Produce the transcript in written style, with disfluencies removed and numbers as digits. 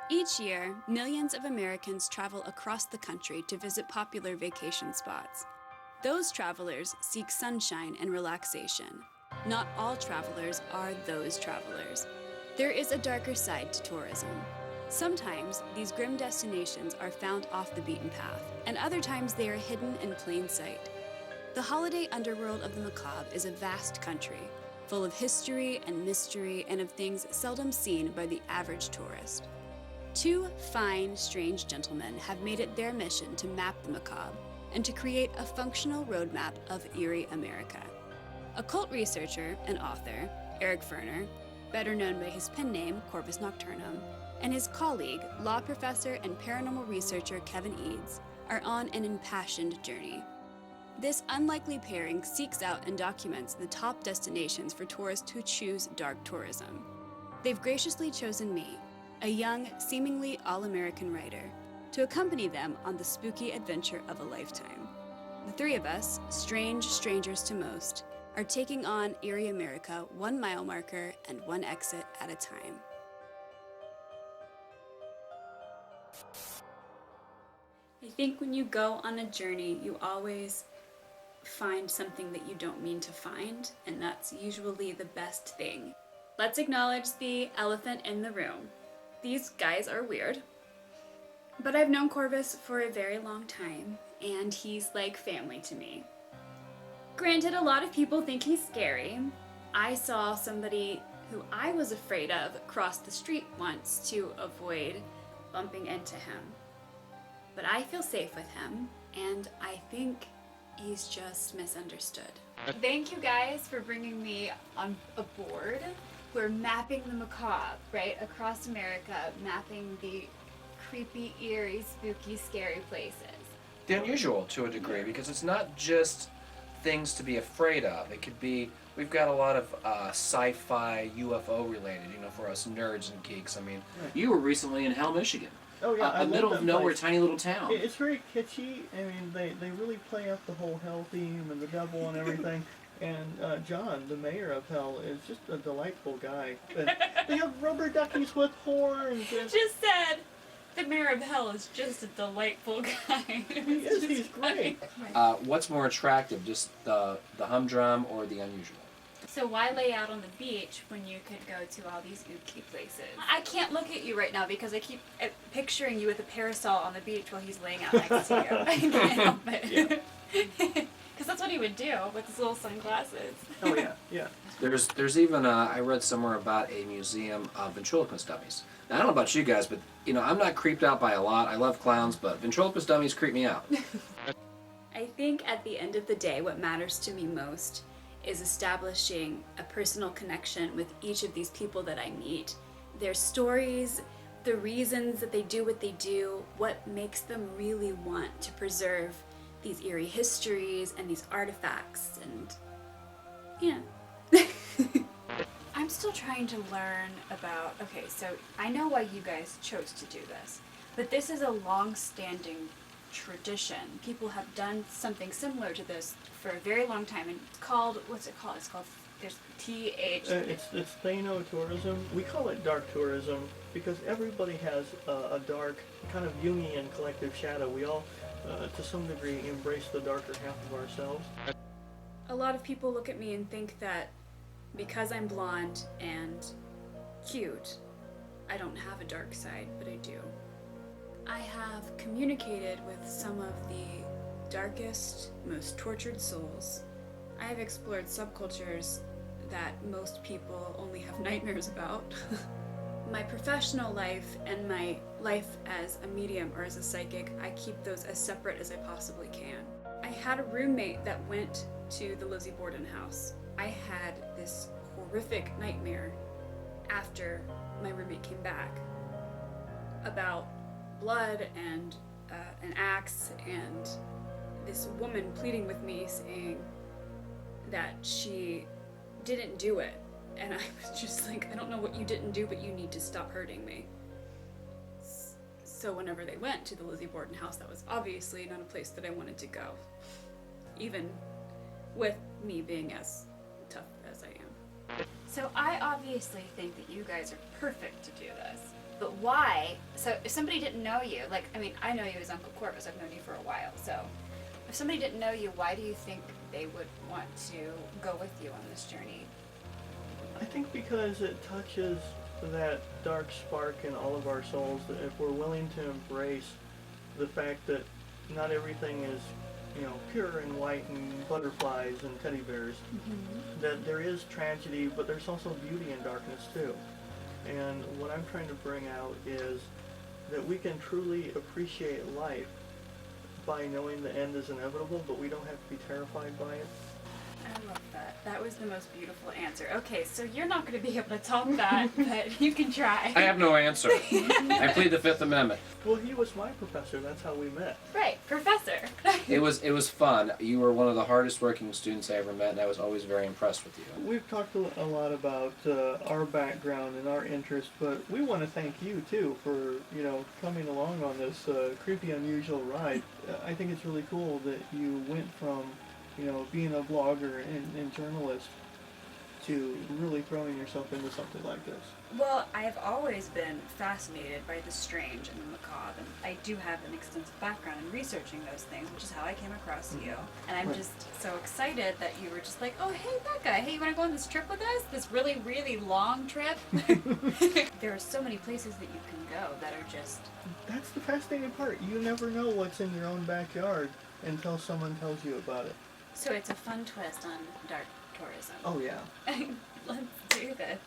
Each year, millions of Americans travel across the country to visit popular vacation spots. Those travelers seek sunshine and relaxation. Not all travelers are those travelers. There is a darker side to tourism. Sometimes these grim destinations are found off the beaten path, and other times they are hidden in plain sight. The holiday underworld of the macabre is a vast country, full of history and mystery and of things seldom seen by the average tourist. Two fine, strange gentlemen have made it their mission to map the macabre and to create a functional roadmap of Eerie America. Occult researcher and author, Eric Ferner, better known by his pen name, Corvis Nocturnum, and his colleague, law professor and paranormal researcher Kevin Eads, are on an impassioned journey. This unlikely pairing seeks out and documents the top destinations for tourists who choose dark tourism. They've graciously chosen me, a young, seemingly all-American writer, to accompany them on the spooky adventure of a lifetime. The three of us, strange strangers to most, are taking on Eerie America 1 mile marker and one exit at a time. I think when you go on a journey, you always find something that you don't mean to find, and that's usually the best thing. Let's acknowledge the elephant in the room. These guys are weird, but I've known Corvis for a very long time, and he's like family to me. Granted, a lot of people think he's scary. I saw somebody who I was afraid of cross the street once to avoid bumping into him. But I feel safe with him, and I think he's just misunderstood. Thank you guys for bringing me on aboard. We're mapping the macabre, right, across America, mapping the creepy, eerie, spooky, scary places. The unusual to a degree, because it's not just things to be afraid of. It could be, we've got a lot of sci-fi, UFO related, for us nerds and geeks. I mean, you were recently in Hell, Michigan. Oh yeah, a middle of nowhere, tiny little town. It's very kitschy. I mean, they really play up the whole hell theme and the devil and everything. And John, the mayor of Hell, is just a delightful guy. And they have rubber duckies with horns. And Just said the mayor of Hell is just a delightful guy. he's great. What's more attractive, just the humdrum or the unusual? So why lay out on the beach when you could go to all these ooky places? I can't look at you right now because I keep picturing you with a parasol on the beach while he's laying out next to you. I can't help it. Because that's what he would do with his little sunglasses. Oh yeah. There's even I read somewhere about a museum of ventriloquist dummies. Now, I don't know about you guys, but I'm not creeped out by a lot. I love clowns, but ventriloquist dummies creep me out. I think at the end of the day, what matters to me most is establishing a personal connection with each of these people that I meet. Their stories, the reasons that they do what they do, what makes them really want to preserve these eerie histories and these artifacts, and I'm still trying to learn about, okay, so I know why you guys chose to do this, but this is a long-standing tradition. People have done something similar to this for a very long time, and it's called, what's it called? It's called, there's TH. It's thanatourism. We call it dark tourism because everybody has a dark, kind of Jungian collective shadow. We all, to some degree, embrace the darker half of ourselves. A lot of people look at me and think that because I'm blonde and cute, I don't have a dark side, but I do. I have communicated with some of the darkest, most tortured souls. I have explored subcultures that most people only have nightmares about. My professional life and my life as a medium or as a psychic, I keep those as separate as I possibly can. I had a roommate that went to the Lizzie Borden house. I had this horrific nightmare after my roommate came back about blood and an axe and this woman pleading with me saying that she didn't do it. And I was just like, I don't know what you didn't do, but you need to stop hurting me. So whenever they went to the Lizzie Borden house, that was obviously not a place that I wanted to go. Even with me being as tough as I am. So I obviously think that you guys are perfect to do this. But why? So if somebody didn't know you, like, I mean, I know you as Uncle Corvis. I've known you for a while. So if somebody didn't know you, why do you think they would want to go with you on this journey? I think because it touches that dark spark in all of our souls, that if we're willing to embrace the fact that not everything is, pure and white and butterflies and teddy bears, that there is tragedy, but there's also beauty in darkness too. And what I'm trying to bring out is that we can truly appreciate life by knowing the end is inevitable, but we don't have to be terrified by it. I love that. That was the most beautiful answer. Okay, so you're not going to be able to top that, but you can try. I have no answer. I plead the Fifth Amendment. Well, he was my professor. That's how we met. Right, professor. It was fun. You were one of the hardest working students I ever met, and I was always very impressed with you. We've talked a lot about our background and our interest, but we want to thank you too for coming along on this creepy, unusual ride. I think it's really cool that you went from being a blogger and journalist to really throwing yourself into something like this. Well, I've always been fascinated by the strange and the macabre, and I do have an extensive background in researching those things, which is how I came across you. And I'm just so excited that you were just like, oh, hey, that guy, hey, you want to go on this trip with us? This really, really long trip? There are so many places that you can go that are just... That's the fascinating part. You never know what's in your own backyard until someone tells you about it. So it's a fun twist on dark tourism. Oh, yeah. Let's do this.